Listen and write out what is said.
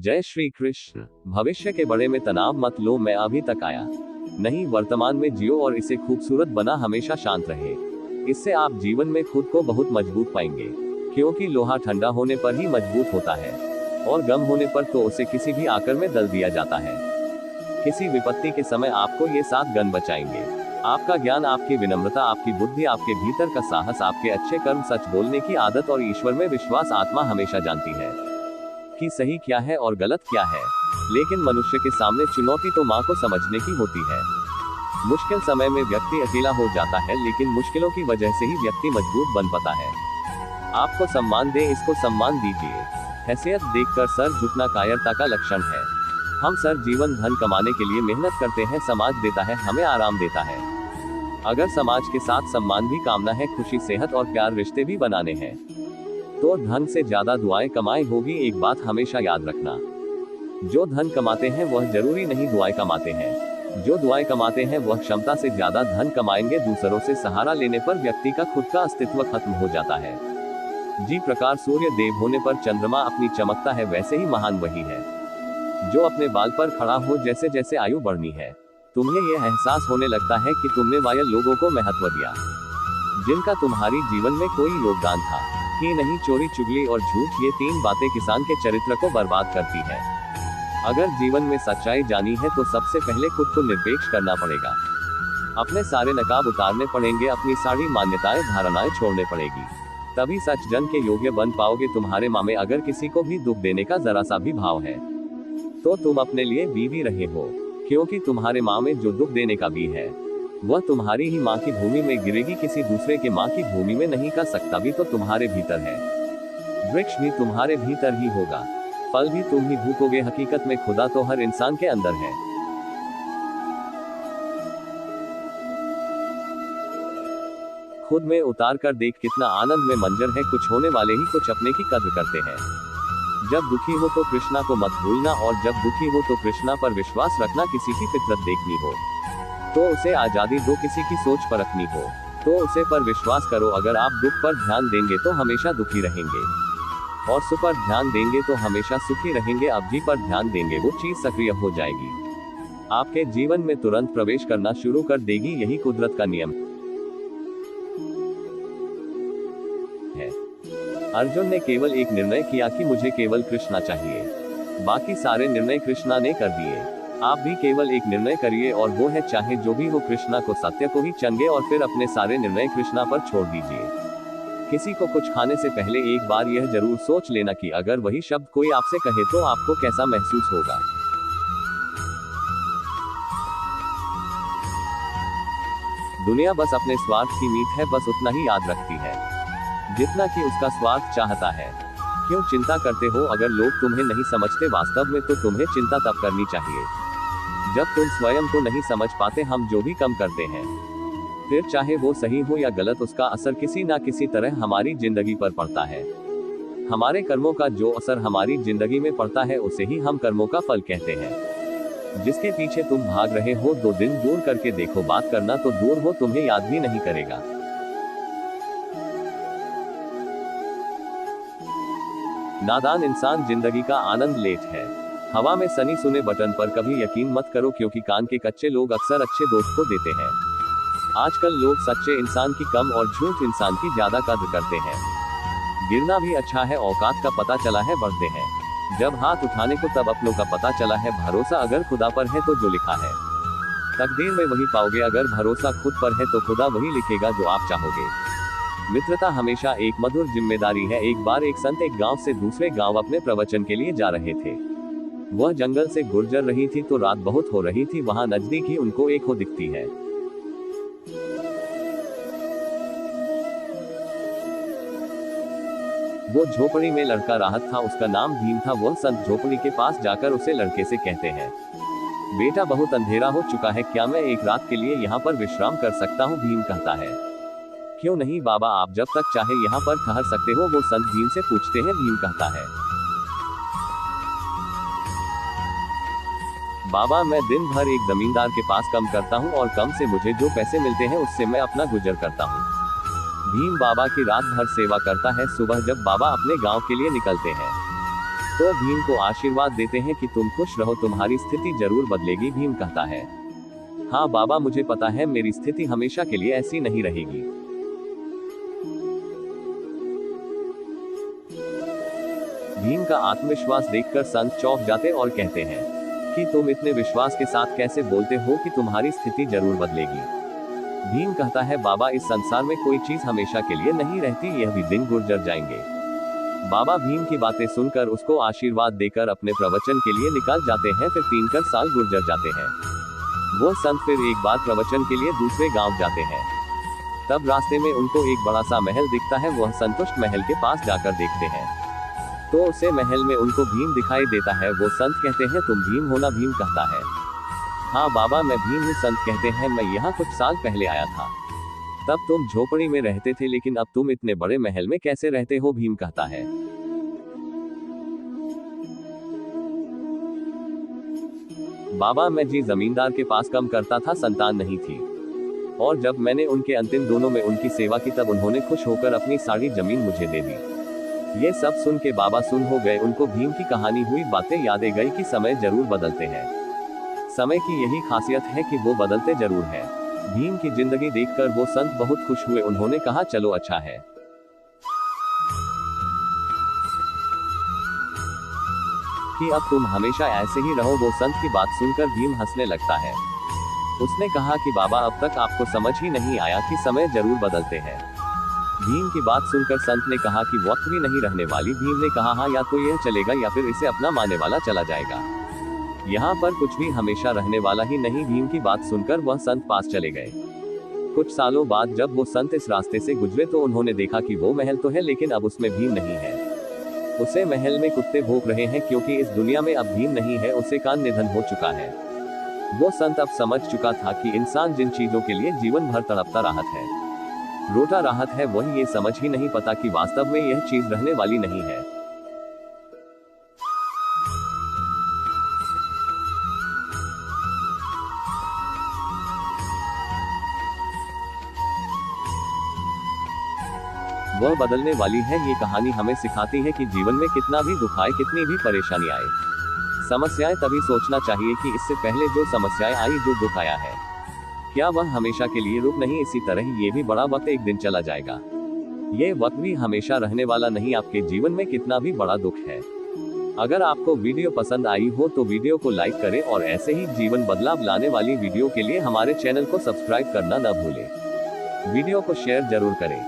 जय श्री कृष्ण। भविष्य के बड़े में तनाव मत लो, मैं अभी तक आया नहीं, वर्तमान में जियो और इसे खूबसूरत बना, हमेशा शांत रहे। इससे आप जीवन में खुद को बहुत मजबूत पाएंगे, क्योंकि लोहा ठंडा होने पर ही मजबूत होता है और गर्म होने पर तो उसे किसी भी आकर में दल दिया जाता है। किसी विपत्ति के समय आपको ये 7 गण बचाएंगे। आपका ज्ञान, आपकी विनम्रता, आपकी बुद्धि, आपके भीतर का साहस, आपके अच्छे कर्म, सच बोलने की आदत और ईश्वर में विश्वास। आत्मा हमेशा जानती है कि सही क्या है और गलत क्या है, लेकिन मनुष्य के सामने चुनौती तो माँ को समझने की होती है। मुश्किल समय में व्यक्ति अकेला हो जाता है, लेकिन मुश्किलों की वजह से ही व्यक्ति मजबूत बन पाता है। आपको सम्मान दे, इसको सम्मान दीजिए। हैसियत देखकर सर झुकना कायरता का लक्षण है। हम सर जीवन धन कमाने के लिए मेहनत करते हैं, समाज देता है, हमें आराम देता है। अगर समाज के साथ सम्मान भी कामना है, खुशी, सेहत और प्यार, रिश्ते भी बनाने हैं, तो धन से ज्यादा दुआएं कमाई होगी। एक बात हमेशा याद रखना, जो धन कमाते हैं वह जरूरी नहीं दुआएं कमाते हैं। जो दुआएं कमाते हैं वह क्षमता से ज्यादा धन कमाएंगे। दूसरों से सहारा लेने पर व्यक्ति का खुद का अस्तित्व खत्म हो जाता है। जी प्रकार सूर्य देव होने पर चंद्रमा अपनी चमकता है, वैसे ही महान वही है जो अपने बाल पर खड़ा हो। जैसे जैसे आयु बढ़नी है, तुम्हें यह एहसास होने लगता है कि तुमने वायल लोगों को महत्व दिया, जिनका तुम्हारी जीवन में कोई योगदान था ही नहीं। चोरी, चुगली और झूठ, ये 3 बातें किसान के चरित्र को बर्बाद करती है। अगर जीवन में सच्चाई जानी है तो सबसे पहले खुद को निरपेक्ष करना पड़ेगा। अपने सारे नकाब उतारने पड़ेंगे, अपनी सारी मान्यताएं, धारणाएं छोड़ने पड़ेगी, तभी सच जन के योग्य बन पाओगे। तुम्हारे माँ में अगर किसी को भी दुख देने का जरा सा भी भाव है, तो तुम अपने लिए बीवी रहे हो, क्योंकि तुम्हारे माँ में जो दुख देने का भी है, वह तुम्हारी ही माँ की भूमि में गिरेगी, किसी दूसरे के माँ की भूमि में नहीं। का सकता भी तो तुम्हारे भीतर है, वृक्ष भी तुम्हारे भीतर ही होगा, फल भी तुम ही भूकोगे। हकीकत में खुदा तो हर इंसान के अंदर है। खुद में उतार कर देख कितना आनंद में मंजर है। कुछ होने वाले ही कुछ अपने की कद्र करते हैं। जब दुखी हो तो कृष्णा को मत भूलना, और जब दुखी हो तो कृष्णा पर विश्वास रखना। किसी की फितरत देखनी हो तो उसे आजादी दो, किसी की सोच परखनी हो तो उसे पर विश्वास करो। अगर आप दुख पर ध्यान देंगे तो हमेशा दुखी रहेंगे, और सुख पर ध्यान देंगे तो हमेशा सुखी रहेंगे। अब जी पर ध्यान देंगे, वो चीज सक्रिय हो जाएगी, आपके जीवन में तुरंत प्रवेश करना शुरू कर देगी। यही कुदरत का नियम है। अर्जुन ने केवल एक निर्णय किया कि मुझे केवल कृष्णा चाहिए, बाकी सारे निर्णय कृष्णा ने कर दिए। आप भी केवल एक निर्णय करिए, और वो है चाहे जो भी हो, कृष्णा को, सत्य को ही चंगे, और फिर अपने सारे निर्णय कृष्णा पर छोड़ दीजिए। किसी को कुछ खाने से पहले एक बार यह जरूर सोच लेना कि अगर वही शब्द कोई आपसे कहे तो आपको कैसा महसूस होगा। दुनिया बस अपने स्वार्थ की मीत है, बस उतना ही याद रखती है जितना कि उसका स्वार्थ चाहता है। क्यों चिंता करते हो? अगर लोग तुम्हें नहीं समझते वास्तव में, तो तुम्हें चिंता तब करनी चाहिए जब तुम स्वयं को नहीं समझ पाते। हम जो भी कम करते हैं, फिर चाहे वो सही हो या गलत, उसका असर किसी ना किसी तरह हमारी जिंदगी पर पड़ता है। हमारे कर्मों का जो असर हमारी जिंदगी में पड़ता है, उसे ही हम कर्मों का फल कहते हैं। जिसके पीछे तुम भाग रहे हो, 2 दिन दूर करके देखो, बात करना तो दूर हो, तुम्हें याद भी नहीं करेगा। नादान इंसान जिंदगी का आनंद लेट है। हवा में सनी सुने बटन पर कभी यकीन मत करो, क्योंकि कान के कच्चे लोग अक्सर अच्छे दोस्त को देते हैं। आजकल लोग सच्चे इंसान की कम और झूठ इंसान की ज्यादा कद्र करते हैं। गिरना भी अच्छा है, औकात का पता चला है, बढ़ते हैं। जब हाथ उठाने को तब अपनों का पता चला है। भरोसा अगर खुदा पर है तो जो लिखा है तकदीर में वही पाओगे। अगर भरोसा खुद पर है तो खुदा वही लिखेगा जो आप चाहोगे। मित्रता हमेशा एक मधुर जिम्मेदारी है। एक बार एक संत एक गांव से दूसरे गांव अपने प्रवचन के लिए जा रहे थे। वह जंगल से गुजर रही थी तो रात बहुत हो रही थी। वहां नजदीक ही उनको एक हो दिखती है। वो झोपड़ी में लड़का राहत था, उसका नाम भीम था। वह संत झोपड़ी के पास जाकर उसे लड़के से कहते हैं, बेटा बहुत अंधेरा हो चुका है, क्या मैं एक रात के लिए यहाँ पर विश्राम कर सकता हूँ? भीम कहता है, क्यों नहीं बाबा, आप जब तक चाहे यहाँ पर ठहर सकते हो। वो संत भीम से पूछते हैं। भीम कहता है, बाबा मैं दिन भर एक जमींदार के पास काम करता हूँ, और कम से मुझे जो पैसे मिलते हैं उससे मैं अपना गुजर करता हूँ। भीम बाबा की रात भर सेवा करता है। सुबह जब बाबा अपने गांव के लिए निकलते हैं तो भीम को आशीर्वाद देते हैं कि तुम खुश रहो, तुम्हारी स्थिति जरूर बदलेगी। भीम कहता है, हाँ बाबा, मुझे पता है मेरी स्थिति हमेशा के लिए ऐसी नहीं रहेगी। भीम का आत्मविश्वास देखकर संत चौंक जाते और कहते हैं कि तुम इतने विश्वास के साथ कैसे बोलते हो कि तुम्हारी स्थिति जरूर बदलेगी। भीम कहता है, बाबा, इस संसार में कोई चीज हमेशा के लिए नहीं रहती, यह भी दिन गुजर जाएंगे। बाबा भीम की बातें सुनकर उसको आशीर्वाद देकर अपने प्रवचन के लिए निकल जाते हैं। फिर 3 साल गुजर जाते हैं। वो संत फिर एक बार प्रवचन के लिए दूसरे गांव जाते हैं। तब रास्ते में उनको एक बड़ा सा महल दिखता है। वह संतुष्ट महल के पास जाकर देखते हैं तो उसे महल में उनको भीम दिखाई देता है। वो संत कहते हैं, तुम भीम हो ना? भीम कहता है, हाँ बाबा, मैं भीम हूँ। संत कहते हैं, मैं यहाँ कुछ साल पहले आया था। तब तुम झोपड़ी में रहते थे, लेकिन अब तुम इतने बड़े महल में कैसे रहते हो? भीम कहता है, बाबा, मैं जी जमींदार के पास काम करता था, संतान नहीं थी, और जब मैंने उनके अंतिम दिनों में उनकी सेवा की तब उन्होंने खुश होकर अपनी सारी जमीन मुझे दे दी। ये सब सुन के बाबा सुन हो गए। उनको भीम की कहानी हुई बातें याद आ गई कि समय जरूर बदलते हैं। समय की यही खासियत है कि वो बदलते जरूर है। भीम की जिंदगी देखकर वो संत बहुत खुश हुए। उन्होंने कहा, चलो अच्छा है कि अब तुम हमेशा ऐसे ही रहो। वो संत की बात सुनकर भीम हंसने लगता है। उसने कहा कि बाबा, अब तक आपको समझ ही नहीं आया कि समय जरूर बदलते हैं। भीम की बात सुनकर संत ने कहा कि वक्त भी नहीं रहने वाली। भीम ने कहा, हाँ, या तो यह चलेगा या फिर इसे अपना मानने वाला चला जाएगा। यहाँ पर कुछ भी हमेशा रहने वाला ही नहीं। भीम की बात सुनकर वह संत पास चले गए। कुछ सालों बाद जब वो संत इस रास्ते से गुजरे तो उन्होंने देखा कि वो महल तो है, लेकिन अब उसमें भीम नहीं है। उसे महल में कुत्ते भौंक रहे हैं, क्योंकि इस दुनिया में अब भीम नहीं है। उसे का निधन हो चुका है। वो संत अब समझ चुका था कि इंसान जिन चीजों के लिए जीवन भर तड़पता राहत है, रोता राहत है, वही ये समझ ही नहीं पता कि वास्तव में यह चीज रहने वाली नहीं है। वह बदलने वाली है। ये कहानी हमें सिखाती है कि जीवन में कितना भी दुख आए, कितनी भी परेशानी आए, समस्याएं, तभी सोचना चाहिए कि इससे पहले जो समस्याएं आई, जो दुख आया है, क्या वह हमेशा के लिए रुक नहीं? इसी तरह ये भी बड़ा वक्त एक दिन चला जाएगा। ये वक्त भी हमेशा रहने वाला नहीं। आपके जीवन में कितना भी बड़ा दुख है, अगर आपको वीडियो पसंद आई हो तो वीडियो को लाइक करें और ऐसे ही जीवन बदलाव लाने वाली वीडियो के लिए हमारे चैनल को सब्सक्राइब करना न भूलें। वीडियो को शेयर जरूर करें।